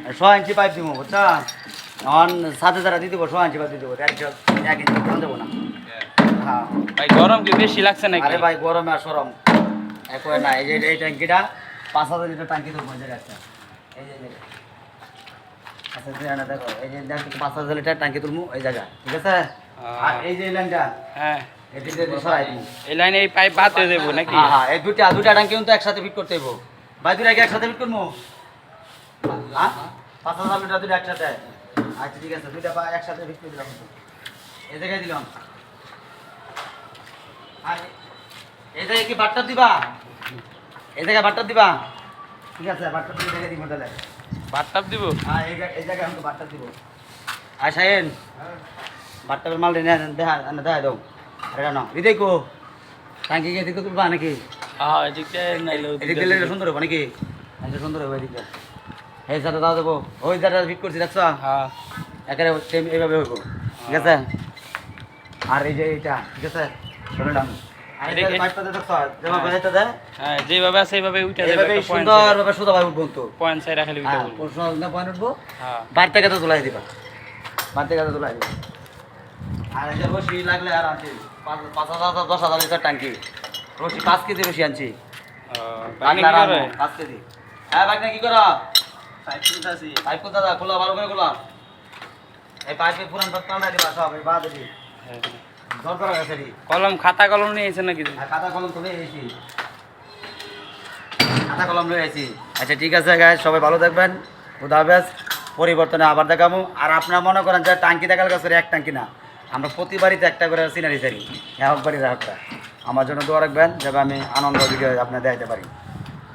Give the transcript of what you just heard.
6 ইঞ্চি pipe দিব বুঝছা এখন সাথে যারা দিয়ে দেবো 6 ইঞ্চি পাইপ দিয়ে দেবো 1 ইঞ্চি কম দেবো না হ্যাঁ ভাই গরম কি বেশি লাগছে নাকি? আরে ভাই গরমে আর সরম একবার না এই যে এই ট্যাঙ্কিটা 5000 লিটার ট্যাঙ্কি তো মজা একটা এই যে আচ্ছা জানা দেখো এই যে 5000 লিটার ট্যাঙ্কি তুলমু এই জায়গা ঠিক আছে আর এই যে লাইনটা হ্যাঁ এদিকে সরাই দিই এই লাইনে এই পাইপ বাদ দিয়ে দেবো নাকি? হ্যাঁ হ্যাঁ এই দুইটা ট্যাঙ্কি কিন্তু একসাথে ফিট করতে হইব ভাই দুইটা কি একসাথে ফিট করবো হ্যাঁ 5000 লিটার দুইটা একসাথে আচ্ছা ঠিক আছে দুইটা একসাথে ফিট করে দিলাম এই জায়গায় দিলাম আর এই জায়গায় কি বাট্টা দিবা এই জায়গায় বাট্টা দিবা ঠিক আছে বাট্টা দিয়ে জায়গায় দিব তাহলে বাথটাব দিব? হ্যাঁ এই জায়গায় আমি বাট্টা দিব আর শাহিন বাট্টাবের মাল দেখা দাও এটা না হৃদয় কো টাঙ্কি গিয়ে দিকে তুলবা নাকি হ্যাঁ এদিকটা নাইলে এদিক দিলে এটা সুন্দর হবে নাকি এটা সুন্দর হবে এদিকে এই সাথে দাও দেবো ওই জায়গাটা ফিট করছি দেখছো হ্যাঁ একেবারে সেম এইভাবে হইব ঠিক আছে আর এই যে এইটা ঠিক আছে শুনলাম আর এই যে পাইপটা দেখছো যেভাবে এটা দেয় হ্যাঁ যেভাবে আছে সেইভাবে উঠে যাবে এইভাবে একটা পয়েন্ট সুন্দরভাবে সোজা ভাবে উঠবো তো পয়েন্ট সাইড রাখলে উঠে হ্যাঁ বলবো। প্রশ্ন না পয়েন্ট উঠবো হ্যাঁ বার থেকে তো তোলাই দিবা বার থেকে তো তোলাই দিবা আর এই যে রশি লাগলে আর আনছি 5000 10,000 লিটার ট্যাঙ্কি রশি 5 কেজি রশি আনছি পানি কি করে? 5 কেজি হ্যাঁ ভাই কি করো পাইপ তুলতাছি। পাইপ কোথা দা খোলা ভালো করে খোলা এই পাইপে পুরান পাইপ পাল্টা দিবা সব এই বাদ দিবি হ্যাঁ। দরকার আছে রে কলম খাতা কলম নিয়ে এসেছেন নাকি? আর খাতা কলম তো নিয়ে এসেছি খাতা কলম নিয়ে এসেছি আচ্ছা ঠিক আছে গাইস সবাই ভালো থাকবেন খুদা হাফেজ পরিবর্তনে আবার দেখাবো আর আপনারা মনে করেন যে টাঙ্কি দেখার কাছে এক টাঙ্কি না আমরা প্রতি বাড়িতে একটা করে সিনারি সারি এক বাড়ির একটা আমার জন্য দোয়া রাখবেন যাতে আমি আনন্দ ভিডিও আপনার দেখাতে পারি